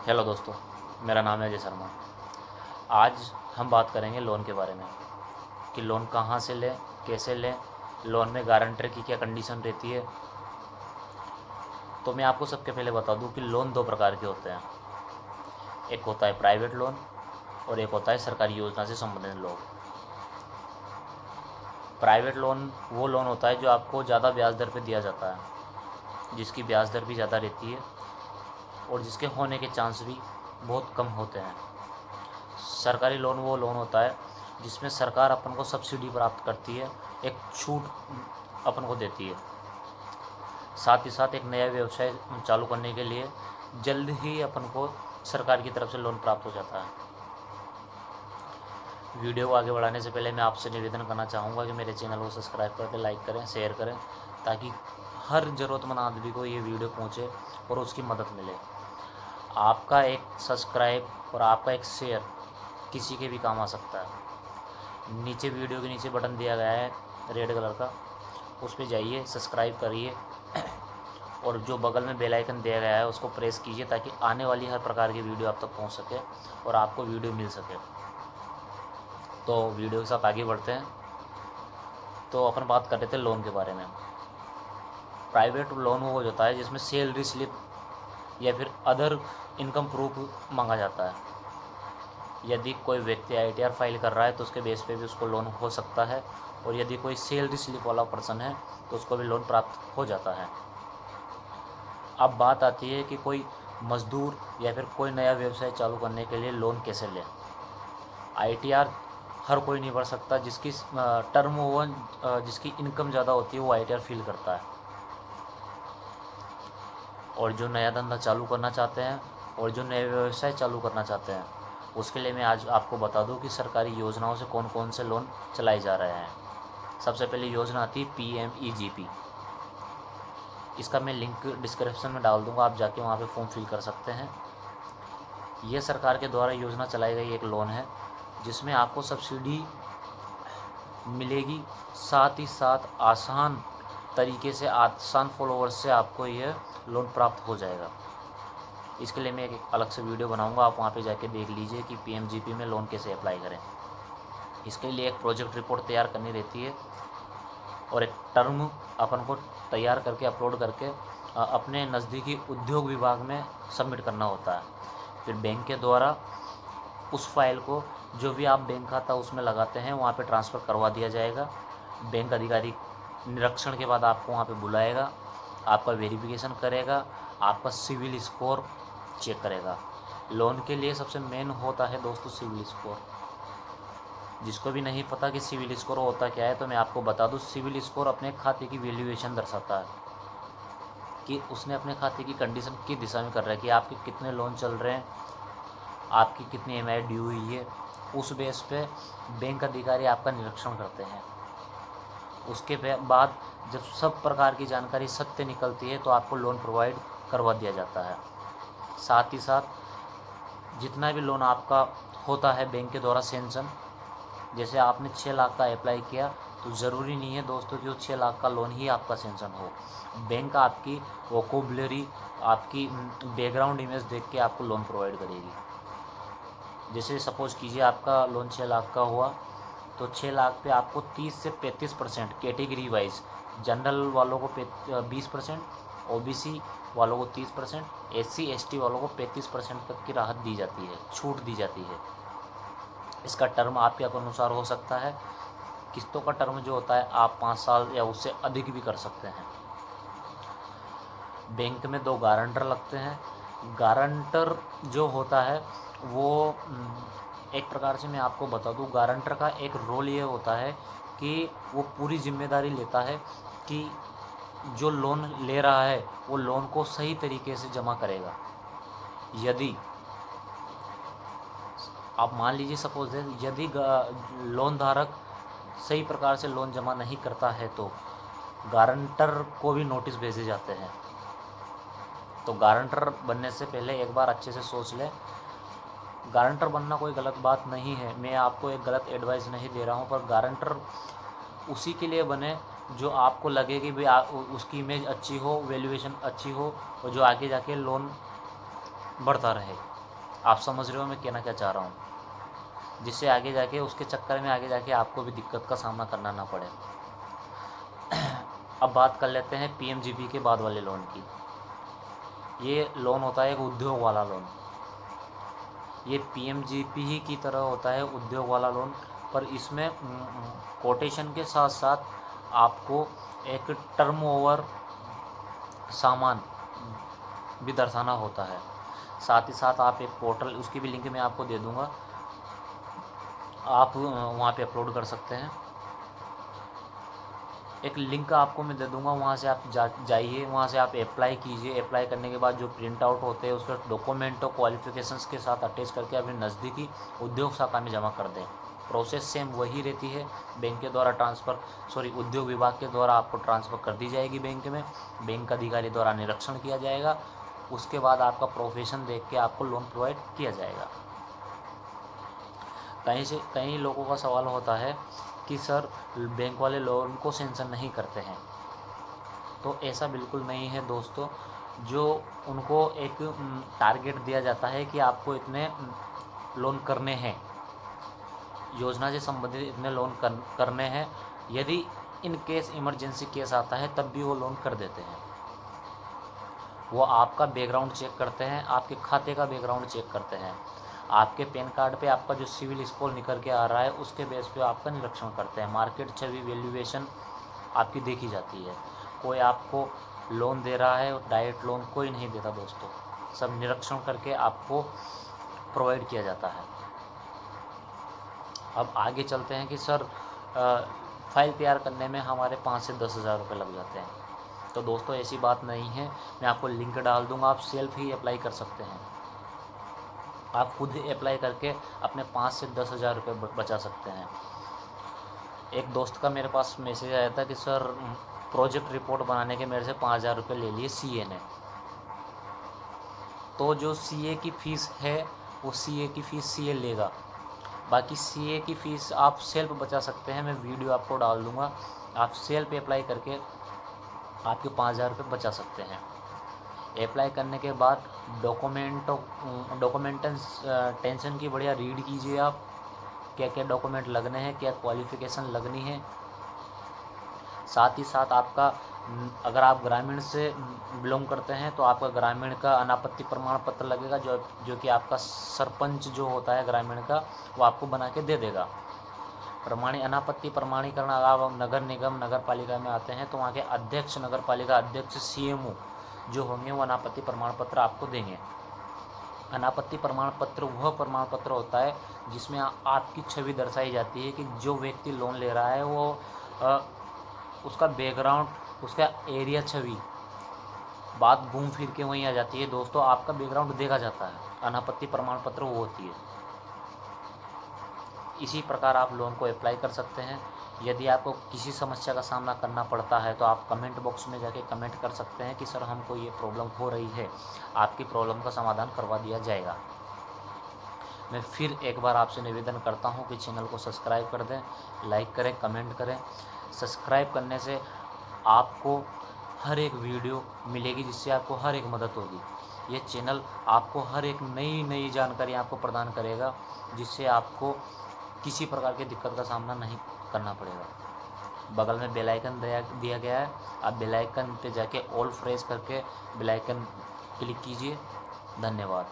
Hello दोस्तों, मेरा नाम है अजय शर्मा। आज हम बात करेंगे लोन के बारे में कि लोन कहाँ से लें, कैसे लें, लोन में गारंटर की क्या कंडीशन रहती है। तो मैं आपको सबके पहले बता दूं कि लोन दो प्रकार के होते हैं। एक होता है प्राइवेट लोन और एक होता है सरकारी योजना से संबंधित लोन। प्राइवेट लोन वो लोन होता है जो आपको ज़्यादा ब्याज दर पर दिया जाता है, जिसकी ब्याज दर भी ज़्यादा रहती है और जिसके होने के चांस भी बहुत कम होते हैं। सरकारी लोन वो लोन होता है जिसमें सरकार अपन को सब्सिडी प्राप्त करती है, एक छूट अपन को देती है। साथ ही साथ एक नया व्यवसाय चालू करने के लिए जल्द ही अपन को सरकार की तरफ से लोन प्राप्त हो जाता है। वीडियो को आगे बढ़ाने से पहले मैं आपसे निवेदन करना चाहूँगा कि मेरे चैनल को सब्सक्राइब करके लाइक करें, शेयर करें, ताकि हर ज़रूरतमंद आदमी को ये वीडियो पहुँचे और उसकी मदद मिले। आपका एक सब्सक्राइब और आपका एक शेयर किसी के भी काम आ सकता है। नीचे वीडियो के नीचे बटन दिया गया है रेड कलर का, उस पर जाइए, सब्सक्राइब करिए और जो बगल में बेल आइकन दिया गया है उसको प्रेस कीजिए ताकि आने वाली हर प्रकार की वीडियो आप तक पहुंच सके और आपको वीडियो मिल सके। तो वीडियो के साथ आगे बढ़ते हैं। तो अपन बात कर रहे थे लोन के बारे में। प्राइवेट लोन वो होता है जिसमें सैलरी स्लिप या फिर अदर इनकम प्रूफ मांगा जाता है। यदि कोई व्यक्ति ITR फाइल कर रहा है तो उसके बेस पे भी उसको लोन हो सकता है, और यदि कोई सैलरी स्लिप वाला पर्सन है तो उसको भी लोन प्राप्त हो जाता है। अब बात आती है कि कोई मज़दूर या फिर कोई नया व्यवसाय चालू करने के लिए लोन कैसे लें। ITR हर कोई नहीं भर सकता, जिसकी टर्म हो, जिसकी इनकम ज़्यादा होती है वो ITR फिल करता है। और जो नया धंधा चालू करना चाहते हैं और जो नए व्यवसाय चालू करना चाहते हैं उसके लिए मैं आज आपको बता दूं कि सरकारी योजनाओं से कौन कौन से लोन चलाए जा रहे हैं। सबसे पहले योजना आती है PMEGP। इसका मैं लिंक डिस्क्रिप्शन में डाल दूंगा, आप जाके वहाँ पे फॉर्म फिल कर सकते हैं। ये सरकार के द्वारा योजना चलाई गई एक लोन है जिसमें आपको सब्सिडी मिलेगी, साथ ही साथ आसान तरीके से, आसान फॉलोवर्स से आपको यह लोन प्राप्त हो जाएगा। इसके लिए मैं एक अलग से वीडियो बनाऊंगा, आप वहाँ पे जाके देख लीजिए कि PMGP में लोन कैसे अप्लाई करें। इसके लिए एक प्रोजेक्ट रिपोर्ट तैयार करनी रहती है और एक टर्म अपन को तैयार करके अपलोड करके अपने नज़दीकी उद्योग विभाग में सबमिट करना होता है। फिर बैंक के द्वारा उस फाइल को जो भी आप बैंक खाता उसमें लगाते हैं वहाँ पे ट्रांसफ़र करवा दिया जाएगा। बैंक अधिकारी निरीक्षण के बाद आपको वहाँ पे बुलाएगा, आपका वेरिफिकेशन करेगा, आपका सिविल स्कोर चेक करेगा। लोन के लिए सबसे मेन होता है दोस्तों सिविल स्कोर। जिसको भी नहीं पता कि सिविल स्कोर होता क्या है तो मैं आपको बता दूं, सिविल स्कोर अपने खाते की वैल्यूएशन दर्शाता है कि उसने अपने खाते की कंडीशन किस दिशा में कर रहा है, कि आपके कितने लोन चल रहे हैं, आपकी कितनी EMI ड्यू हुई है। उस बेस पे बैंक अधिकारी आपका निरीक्षण करते हैं। उसके बाद जब सब प्रकार की जानकारी सत्य निकलती है तो आपको लोन प्रोवाइड करवा दिया जाता है। साथ ही साथ जितना भी लोन आपका होता है बैंक के द्वारा सेंक्शन, जैसे आपने 6 लाख का अप्लाई किया तो ज़रूरी नहीं है दोस्तों कि वो 6 लाख का लोन ही आपका सेंक्शन हो। बैंक आपकी वोकैबुलरी, आपकी बैकग्राउंड इमेज देख के आपको लोन प्रोवाइड करेगी। जैसे सपोज़ कीजिए आपका लोन 6 लाख का हुआ तो 6 लाख पे आपको 30 से 35% कैटेगरी वाइज, जनरल वालों को 20%, OBC वालों को 30%, SC ST वालों को 35% तक की राहत दी जाती है, छूट दी जाती है। इसका टर्म आपके अनुसार हो सकता है। किस्तों का टर्म जो होता है आप 5 साल या उससे अधिक भी कर सकते हैं। बैंक में 2 गारंटर लगते हैं। गारंटर जो होता है वो एक प्रकार से मैं आपको बता दूं, गारंटर का एक रोल ये होता है कि वो पूरी जिम्मेदारी लेता है कि जो लोन ले रहा है वो लोन को सही तरीके से जमा करेगा। यदि आप मान लीजिए सपोज यदि लोन धारक सही प्रकार से लोन जमा नहीं करता है तो गारंटर को भी नोटिस भेजे जाते हैं। तो गारंटर बनने से पहले एक बार अच्छे से सोच लें। गारंटर बनना कोई गलत बात नहीं है, मैं आपको एक गलत एडवाइस नहीं दे रहा हूँ, पर गारंटर उसी के लिए बने जो आपको लगे कि भाई उसकी इमेज अच्छी हो, वैल्यूएशन अच्छी हो और जो आगे जाके लोन बढ़ता रहे। आप समझ रहे हो मैं कहना क्या चाह रहा हूँ, जिससे आगे जाके उसके चक्कर में आगे जाके आपको भी दिक्कत का सामना करना ना पड़े। अब बात कर लेते हैं पीएमजीपी के बाद वाले लोन की। ये लोन होता है एक उद्योग वाला लोन। ये पीएमजीपी ही की तरह होता है उद्योग वाला लोन, पर इसमें कोटेशन के साथ साथ आपको एक टर्म ओवर सामान भी दर्शाना होता है। साथ ही साथ आप एक पोर्टल, उसकी भी लिंक मैं आपको दे दूँगा, आप वहाँ पे अपलोड कर सकते हैं। एक लिंक आपको मैं दे दूँगा, वहाँ से आप जाइए, वहाँ से आप अप्लाई कीजिए। अप्लाई करने के बाद जो प्रिंट आउट होते हैं उसके डॉक्यूमेंट और क्वालिफिकेशंस के साथ अटैच करके अपने नज़दीकी उद्योग शाखा में जमा कर दें। प्रोसेस सेम वही रहती है, बैंक के द्वारा उद्योग विभाग के द्वारा आपको ट्रांसफ़र कर दी जाएगी बैंक में। बैंक अधिकारी द्वारा निरीक्षण किया जाएगा, उसके बाद आपका प्रोफेशन देख के आपको लोन प्रोवाइड किया जाएगा। कई लोगों का सवाल होता है कि सर बैंक वाले लोन को सेंक्शन नहीं करते हैं, तो ऐसा बिल्कुल नहीं है दोस्तों। जो उनको एक टारगेट दिया जाता है कि आपको इतने लोन करने हैं, योजना से संबंधित इतने लोन करने हैं, यदि इन केस इमरजेंसी केस आता है तब भी वो लोन कर देते हैं। वो आपका बैकग्राउंड चेक करते हैं, आपके खाते का बैकग्राउंड चेक करते हैं, आपके पैन कार्ड पे आपका जो सिविल स्कोर निकल के आ रहा है उसके बेस पे आपका निरीक्षण करते हैं। मार्केट छवि वैल्यूएशन आपकी देखी जाती है। कोई आपको लोन दे रहा है, डायरेक्ट लोन कोई नहीं देता दोस्तों, सब निरीक्षण करके आपको प्रोवाइड किया जाता है। अब आगे चलते हैं कि सर फाइल तैयार करने में हमारे 5 से 10 हज़ार रुपये लग जाते हैं। तो दोस्तों ऐसी बात नहीं है, मैं आपको लिंक डाल दूंगा, आप सेल्फ ही अप्लाई कर सकते हैं। आप खुद ही अप्लाई करके अपने 5 से 10 हज़ार रुपये बचा सकते हैं। एक दोस्त का मेरे पास मैसेज आया था कि सर प्रोजेक्ट रिपोर्ट बनाने के मेरे से 5,000 रुपये ले लिए सीए ने। तो जो सीए की फ़ीस है वो सीए की फ़ीस सीए लेगा, बाकी सीए की फ़ीस आप सेल्फ बचा सकते हैं। मैं वीडियो आपको डाल दूँगा, आप सेल्फ अप्लाई करके आपके 5,000 रुपये बचा सकते हैं। अप्लाई करने के बाद टेंशन की बढ़िया रीड कीजिए आप, क्या क्या डॉक्यूमेंट लगने हैं, क्या क्वालिफ़िकेशन लगनी है। साथ ही साथ आपका, अगर आप ग्रामीण से बिलोंग करते हैं तो आपका ग्रामीण का अनापत्ति प्रमाण पत्र लगेगा, जो कि आपका सरपंच जो होता है ग्रामीण का, वो आपको बना के दे देगा। अनापत्ति प्रमाणीकरण, अगर आप नगर निगम नगर पालिका में आते हैं तो वहाँ के अध्यक्ष, नगर पालिका अध्यक्ष, सीएमओ जो होंगे वो अनापत्ति प्रमाण पत्र आपको देंगे। अनापत्ति प्रमाण पत्र वह प्रमाण पत्र होता है जिसमें आपकी छवि दर्शाई जाती है कि जो व्यक्ति लोन ले रहा है वो उसका बैकग्राउंड, उसका एरिया छवि, बात घूम फिर के वहीं आ जाती है दोस्तों, आपका बैकग्राउंड देखा जाता है। अनापत्ति प्रमाण पत्र वो होती है। इसी प्रकार आप लोन को अप्लाई कर सकते हैं। यदि आपको किसी समस्या का सामना करना पड़ता है तो आप कमेंट बॉक्स में जाके कमेंट कर सकते हैं कि सर हमको ये प्रॉब्लम हो रही है, आपकी प्रॉब्लम का समाधान करवा दिया जाएगा। मैं फिर एक बार आपसे निवेदन करता हूं कि चैनल को सब्सक्राइब कर दें, लाइक करें, कमेंट करें। सब्सक्राइब करने से आपको हर एक वीडियो मिलेगी जिससे आपको हर एक मदद होगी। ये चैनल आपको हर एक नई जानकारी आपको प्रदान करेगा, जिससे आपको किसी प्रकार की दिक्कत का सामना नहीं करना पड़ेगा। बगल में बेल आइकन दिया गया है, आप बेल आइकन पे जाके ऑल प्रेस करके बेल आइकन क्लिक कीजिए। धन्यवाद।